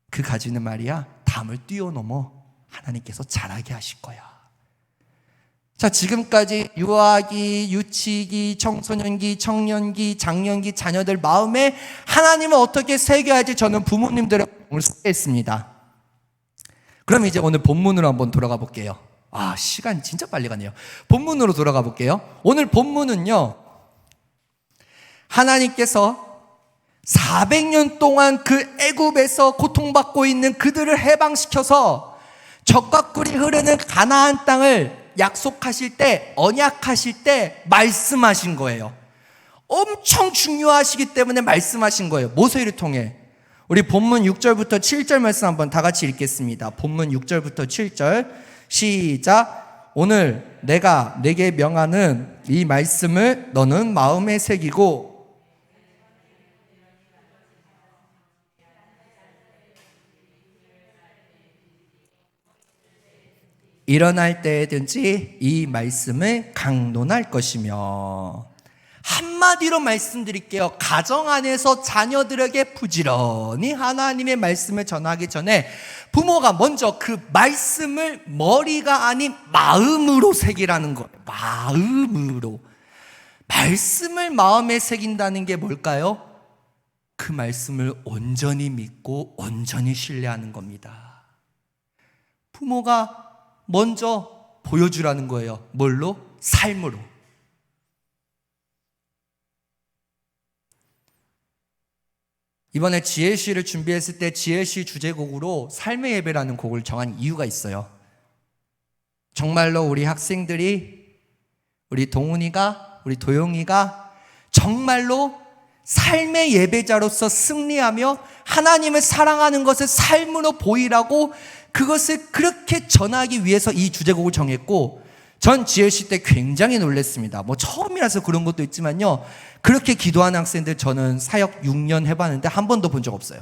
그 가지는 말이야, 담을 뛰어넘어 하나님께서 자라게 하실 거야. 자, 지금까지 유아기, 유치기, 청소년기, 청년기, 장년기 자녀들 마음에 하나님을 어떻게 새겨야지 저는 부모님들의 마음을 소개했습니다. 그럼 이제 오늘 본문으로 한번 돌아가 볼게요. 시간 진짜 빨리 가네요. 본문으로 돌아가 볼게요. 오늘 본문은요, 하나님께서 400년 동안 그 애굽에서 고통받고 있는 그들을 해방시켜서 젖과 꿀이 흐르는 가나안 땅을 약속하실 때, 언약하실 때 말씀하신 거예요. 엄청 중요하시기 때문에 말씀하신 거예요. 모세를 통해. 우리 본문 6절부터 7절 말씀 한번 다 같이 읽겠습니다. 본문 6절부터 7절 시작. 오늘 내가 내게 명하는 이 말씀을 너는 마음에 새기고 일어날 때든지 이 말씀을 강론할 것이며, 한마디로 말씀드릴게요. 가정 안에서 자녀들에게 부지런히 하나님의 말씀을 전하기 전에 부모가 먼저 그 말씀을 머리가 아닌 마음으로 새기라는 거예요. 마음으로. 말씀을 마음에 새긴다는 게 뭘까요? 그 말씀을 온전히 믿고 온전히 신뢰하는 겁니다. 부모가 먼저 보여주라는 거예요. 뭘로? 삶으로. 이번에 GLC를 준비했을 때 GLC 주제곡으로 삶의 예배라는 곡을 정한 이유가 있어요. 정말로 우리 학생들이, 우리 동훈이가, 우리 도영이가 정말로 삶의 예배자로서 승리하며 하나님을 사랑하는 것을 삶으로 보이라고, 그것을 그렇게 전하기 위해서 이 주제곡을 정했고, 전 GLC 때 굉장히 놀랐습니다. 처음이라서 그런 것도 있지만요, 그렇게 기도하는 학생들 저는 사역 6년 해봤는데 한 번도 본 적 없어요.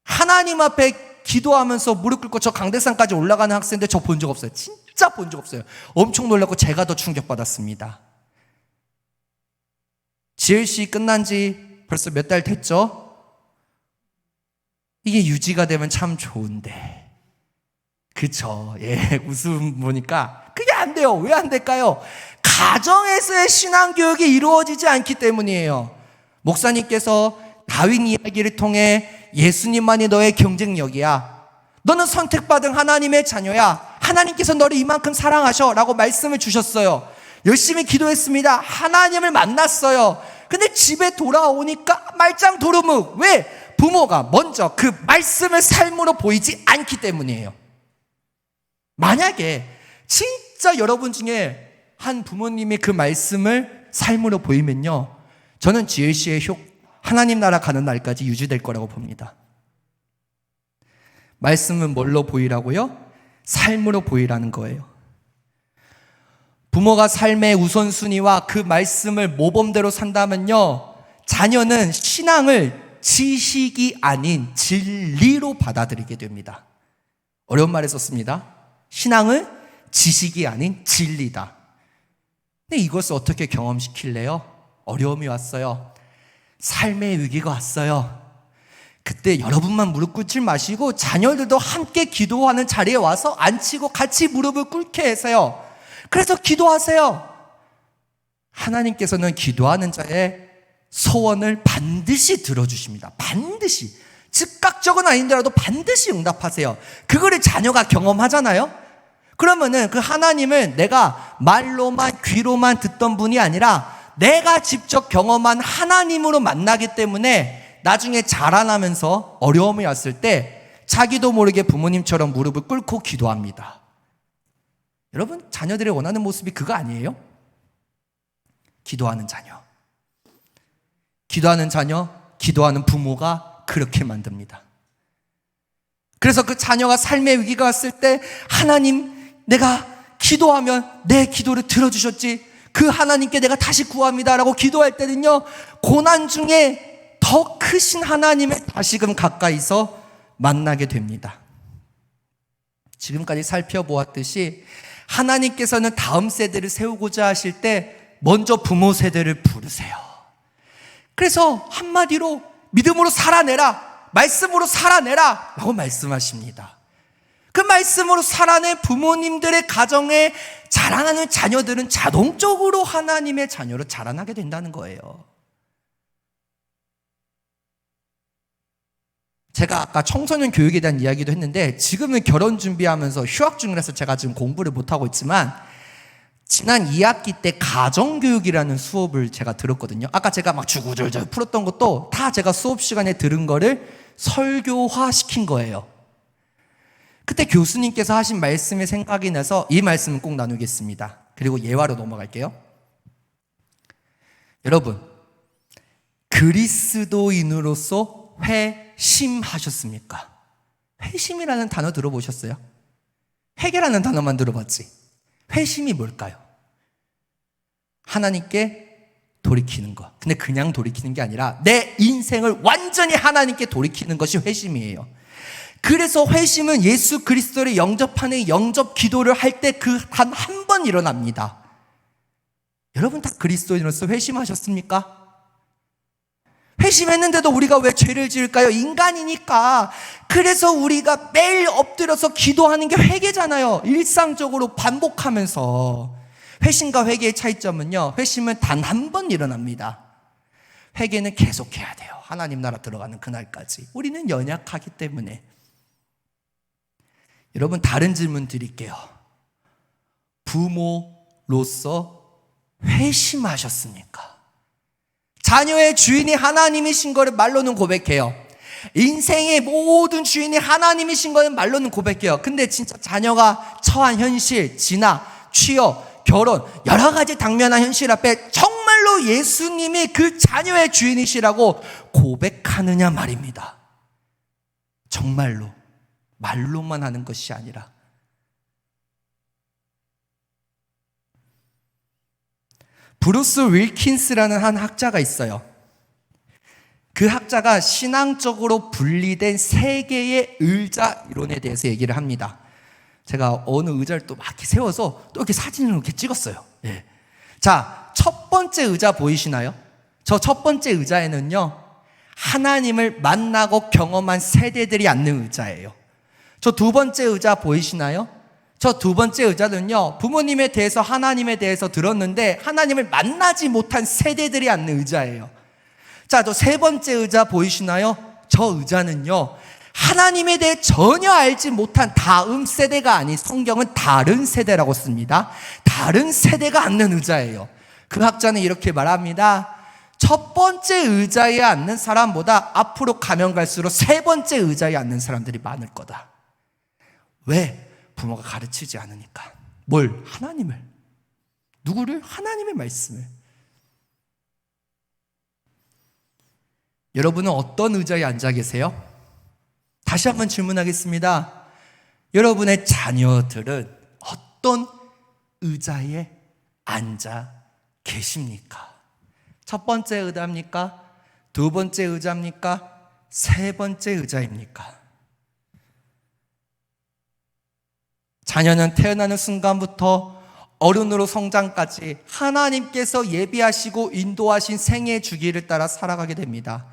하나님 앞에 기도하면서 무릎 꿇고 저 강대상까지 올라가는 학생들 저 본 적 없어요. 진짜 본 적 없어요. 엄청 놀랐고 제가 더 충격받았습니다. GLC 끝난 지 벌써 몇 달 됐죠? 이게 유지가 되면 참 좋은데, 그쵸? 예, 웃음 보니까 그게 안 돼요. 왜 안 될까요? 가정에서의 신앙교육이 이루어지지 않기 때문이에요. 목사님께서 다윗 이야기를 통해 예수님만이 너의 경쟁력이야, 너는 선택받은 하나님의 자녀야, 하나님께서 너를 이만큼 사랑하셔 라고 말씀을 주셨어요. 열심히 기도했습니다. 하나님을 만났어요. 근데 집에 돌아오니까 말짱도루묵. 왜? 부모가 먼저 그 말씀을 삶으로 보이지 않기 때문이에요. 만약에 진짜 여러분 중에 한 부모님이 그 말씀을 삶으로 보이면요, 저는 GLC의 하나님 나라 가는 날까지 유지될 거라고 봅니다. 말씀은 뭘로 보이라고요? 삶으로 보이라는 거예요. 부모가 삶의 우선순위와 그 말씀을 모범대로 산다면요, 자녀는 신앙을 지식이 아닌 진리로 받아들이게 됩니다. 어려운 말을 썼습니다. 신앙은 지식이 아닌 진리다. 근데 이것을 어떻게 경험시킬래요? 어려움이 왔어요. 삶의 위기가 왔어요. 그때 여러분만 무릎 꿇지 마시고 자녀들도 함께 기도하는 자리에 와서 앉히고 같이 무릎을 꿇게 해서요. 그래서 기도하세요. 하나님께서는 기도하는 자의 소원을 반드시 들어주십니다. 반드시. 즉각적은 아닌데라도 반드시 응답하세요. 그거를 자녀가 경험하잖아요. 그러면은 그 하나님을 내가 말로만 귀로만 듣던 분이 아니라 내가 직접 경험한 하나님으로 만나기 때문에 나중에 자라나면서 어려움이 왔을 때 자기도 모르게 부모님처럼 무릎을 꿇고 기도합니다. 여러분, 자녀들이 원하는 모습이 그거 아니에요? 기도하는 자녀. 기도하는 자녀, 기도하는 부모가 그렇게 만듭니다. 그래서 그 자녀가 삶의 위기가 왔을 때 하나님, 내가 기도하면 내 기도를 들어주셨지, 그 하나님께 내가 다시 구합니다 라고 기도할 때는요, 고난 중에 더 크신 하나님을 다시금 가까이서 만나게 됩니다. 지금까지 살펴보았듯이 하나님께서는 다음 세대를 세우고자 하실 때 먼저 부모 세대를 부르세요. 그래서 한마디로 믿음으로 살아내라, 말씀으로 살아내라 라고 말씀하십니다. 그 말씀으로 살아낸 부모님들의 가정에 자라나는 자녀들은 자동적으로 하나님의 자녀로 자라나게 된다는 거예요. 제가 아까 청소년 교육에 대한 이야기도 했는데, 지금은 결혼 준비하면서 휴학 중이라서 제가 지금 공부를 못하고 있지만, 지난 2학기 때 가정교육이라는 수업을 제가 들었거든요. 아까 제가 막 주구절절 풀었던 것도 다 제가 수업 시간에 들은 거를 설교화 시킨 거예요. 그때 교수님께서 하신 말씀이 생각이 나서 이 말씀을 꼭 나누겠습니다. 그리고 예화로 넘어갈게요. 여러분, 그리스도인으로서 회심하셨습니까? 회심이라는 단어 들어보셨어요? 회개라는 단어만 들어봤지. 회심이 뭘까요? 하나님께 돌이키는 것. 근데 그냥 돌이키는 게 아니라 내 인생을 완전히 하나님께 돌이키는 것이 회심이에요. 그래서 회심은 예수 그리스도를 영접하는 영접 기도를 할 때 그 단 한 번 일어납니다. 여러분 다 그리스도인으로서 회심하셨습니까? 회심했는데도 우리가 왜 죄를 지을까요? 인간이니까. 그래서 우리가 매일 엎드려서 기도하는 게 회개잖아요. 일상적으로 반복하면서. 회심과 회개의 차이점은요, 회심은 단 한 번 일어납니다. 회개는 계속해야 돼요. 하나님 나라 들어가는 그날까지. 우리는 연약하기 때문에. 여러분 다른 질문 드릴게요. 부모로서 회심하셨습니까? 자녀의 주인이 하나님이신 거를 말로는 고백해요. 인생의 모든 주인이 하나님이신 거는 말로는 고백해요. 근데 진짜 자녀가 처한 현실, 진학, 취업, 결혼, 여러 가지 당면한 현실 앞에 정말로 예수님이 그 자녀의 주인이시라고 고백하느냐 말입니다. 정말로. 말로만 하는 것이 아니라. 브루스 윌킨스라는 한 학자가 있어요. 그 학자가 신앙적으로 분리된 세 개의 의자 이론에 대해서 얘기를 합니다. 제가 어느 의자를 또 막 이렇게 세워서 또 이렇게 사진을 이렇게 찍었어요. 예. 자, 첫 번째 의자 보이시나요? 저 첫 번째 의자에는요, 하나님을 만나고 경험한 세대들이 앉는 의자예요. 저 두 번째 의자 보이시나요? 저 두 번째 의자는요, 부모님에 대해서 하나님에 대해서 들었는데 하나님을 만나지 못한 세대들이 앉는 의자예요. 자, 저 세 번째 의자 보이시나요? 저 의자는요, 하나님에 대해 전혀 알지 못한 다음 세대가 아닌, 성경은 다른 세대라고 씁니다. 다른 세대가 앉는 의자예요. 그 학자는 이렇게 말합니다. 첫 번째 의자에 앉는 사람보다 앞으로 가면 갈수록 세 번째 의자에 앉는 사람들이 많을 거다. 왜? 부모가 가르치지 않으니까. 뭘? 하나님을. 누구를? 하나님의 말씀을. 여러분은 어떤 의자에 앉아 계세요? 다시 한번 질문하겠습니다. 여러분의 자녀들은 어떤 의자에 앉아 계십니까? 첫 번째 의자입니까? 두 번째 의자입니까? 세 번째 의자입니까? 자녀는 태어나는 순간부터 어른으로 성장까지 하나님께서 예비하시고 인도하신 생애 주기를 따라 살아가게 됩니다.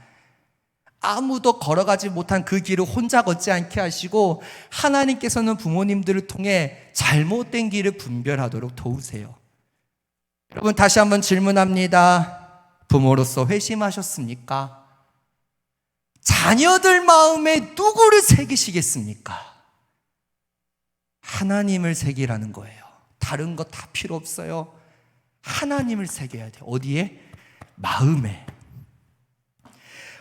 아무도 걸어가지 못한 그 길을 혼자 걷지 않게 하시고 하나님께서는 부모님들을 통해 잘못된 길을 분별하도록 도우세요. 여러분 다시 한번 질문합니다. 부모로서 회심하셨습니까? 자녀들 마음에 누구를 새기시겠습니까? 하나님을 새기라는 거예요. 다른 거 다 필요 없어요. 하나님을 새겨야 돼요. 어디에? 마음에.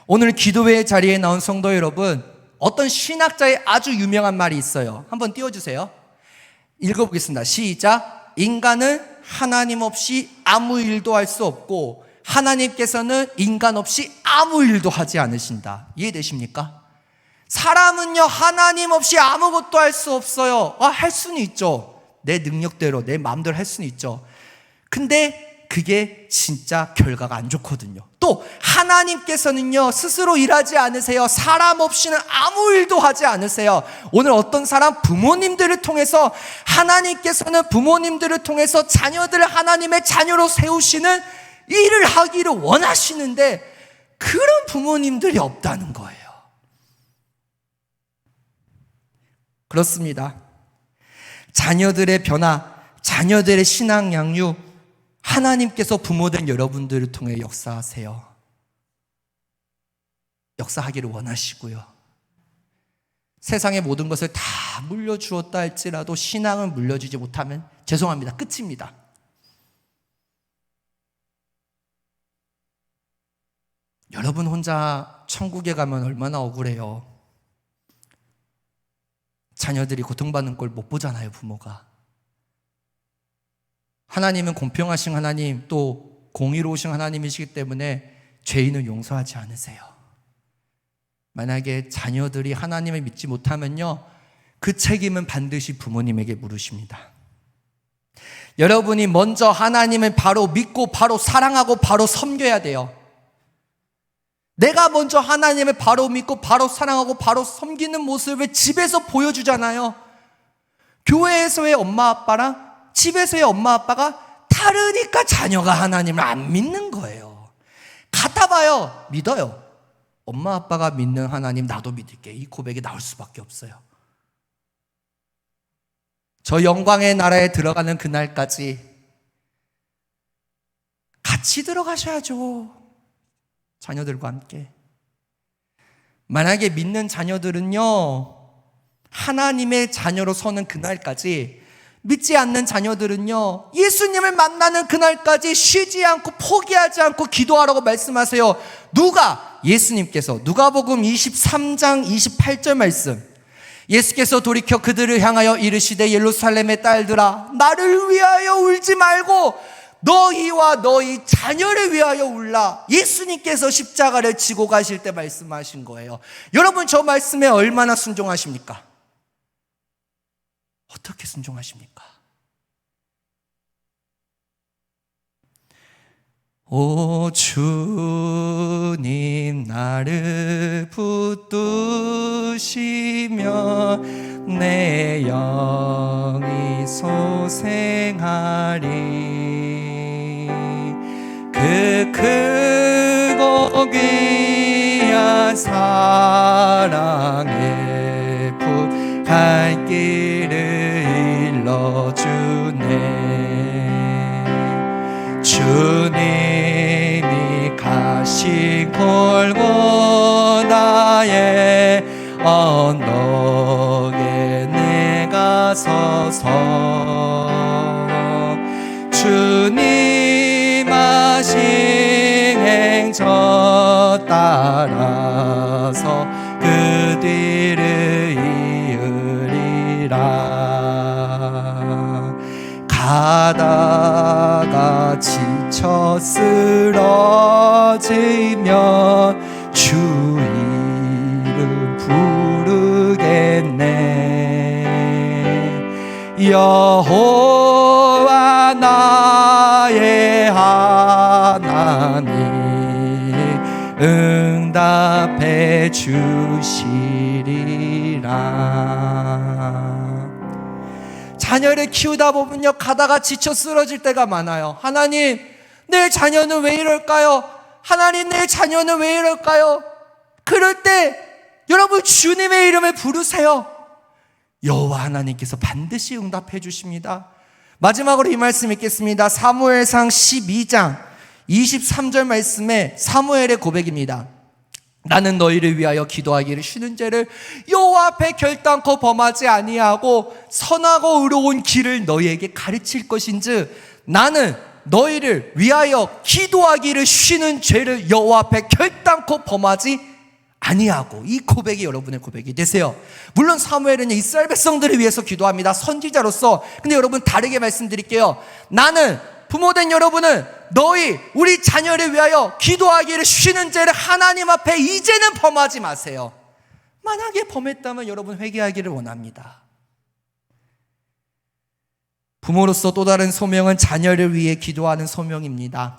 오늘 기도회 자리에 나온 성도 여러분, 어떤 신학자의 아주 유명한 말이 있어요. 한번 띄워주세요. 읽어보겠습니다. 시작. 인간은 하나님 없이 아무 일도 할 수 없고 하나님께서는 인간 없이 아무 일도 하지 않으신다. 이해되십니까? 사람은요, 하나님 없이 아무것도 할 수 없어요. 할 수는 있죠. 내 능력대로, 내 마음대로 할 수는 있죠. 근데 그게 진짜 결과가 안 좋거든요. 또 하나님께서는요, 스스로 일하지 않으세요. 사람 없이는 아무 일도 하지 않으세요. 오늘 어떤 사람, 부모님들을 통해서, 하나님께서는 부모님들을 통해서 자녀들을 하나님의 자녀로 세우시는 일을 하기를 원하시는데 그런 부모님들이 없다는 거예요. 그렇습니다. 자녀들의 변화, 자녀들의 신앙 양육, 하나님께서 부모된 여러분들을 통해 역사하세요. 역사하기를 원하시고요. 세상의 모든 것을 다 물려주었다 할지라도 신앙을 물려주지 못하면 죄송합니다. 끝입니다. 여러분 혼자 천국에 가면 얼마나 억울해요. 자녀들이 고통받는 걸 못 보잖아요, 부모가. 하나님은 공평하신 하나님, 또 공의로우신 하나님이시기 때문에 죄인은 용서하지 않으세요. 만약에 자녀들이 하나님을 믿지 못하면요, 그 책임은 반드시 부모님에게 물으십니다. 여러분이 먼저 하나님을 바로 믿고 바로 사랑하고 바로 섬겨야 돼요. 내가 먼저 하나님을 바로 믿고 바로 사랑하고 바로 섬기는 모습을 집에서 보여주잖아요. 교회에서의 엄마 아빠랑 집에서의 엄마 아빠가 다르니까 자녀가 하나님을 안 믿는 거예요. 같아봐요. 믿어요. 엄마 아빠가 믿는 하나님 나도 믿을게. 이 고백이 나올 수밖에 없어요. 저 영광의 나라에 들어가는 그날까지 같이 들어가셔야죠. 자녀들과 함께. 만약에 믿는 자녀들은요, 하나님의 자녀로 서는 그날까지, 믿지 않는 자녀들은요, 예수님을 만나는 그날까지 쉬지 않고 포기하지 않고 기도하라고 말씀하세요. 예수님께서 누가복음 23장 28절 말씀, 예수께서 돌이켜 그들을 향하여 이르시되 예루살렘의 딸들아 나를 위하여 울지 말고 너희와 너희 자녀를 위하여 울라. 예수님께서 십자가를 지고 가실 때 말씀하신 거예요. 여러분, 저 말씀에 얼마나 순종하십니까? 어떻게 순종하십니까? 오 주님 나를 붙드시며 내 영이 소생하리. 그 크고 귀한 사랑의 풋 갈 길을 일러주네. 주님이 가신 골고다의 언덕에 내가 서서 주님 하신 행적 따라서 그 뒤를 이으리라. 가다가 지쳐 쓰러지면 주 이름 부르겠네. 여호와 나의 하나님 응답해 주시리라. 자녀를 키우다 보면요, 가다가 지쳐 쓰러질 때가 많아요. 하나님, 내 자녀는 왜 이럴까요? 하나님, 내 자녀는 왜 이럴까요? 그럴 때 여러분 주님의 이름을 부르세요. 여호와 하나님께서 반드시 응답해 주십니다. 마지막으로 이 말씀 읽겠습니다. 사무엘상 12장 23절 말씀에 사무엘의 고백입니다. 나는 너희를 위하여 기도하기를 쉬는 죄를 여호와 앞에 결단코 범하지 아니하고 선하고 의로운 길을 너희에게 가르칠 것인즉 나는 너희를 위하여 기도하기를 쉬는 죄를 여호와 앞에 결단코 범하지 아니하고. 이 고백이 여러분의 고백이 되세요. 물론 사무엘은 이스라엘 백성들을 위해서 기도합니다. 선지자로서. 근데 여러분, 다르게 말씀드릴게요. 나는, 부모된 여러분은 우리 자녀를 위하여 기도하기를 쉬는 죄를 하나님 앞에 이제는 범하지 마세요. 만약에 범했다면 여러분 회개하기를 원합니다. 부모로서 또 다른 소명은 자녀를 위해 기도하는 소명입니다.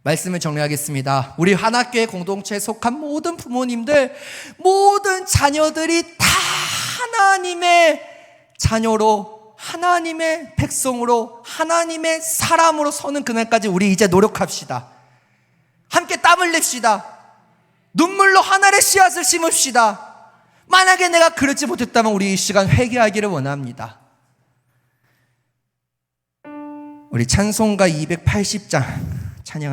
말씀을 정리하겠습니다. 우리 하나교회 공동체에 속한 모든 부모님들, 모든 자녀들이 다 하나님의 자녀로, 하나님의 백성으로, 하나님의 사람으로 서는 그날까지 우리 이제 노력합시다. 함께 땀을 냅시다. 눈물로 하나의 씨앗을 심읍시다. 만약에 내가 그렇지 못했다면 우리 이 시간 회개하기를 원합니다. 우리 찬송가 280장 찬양하겠습니다.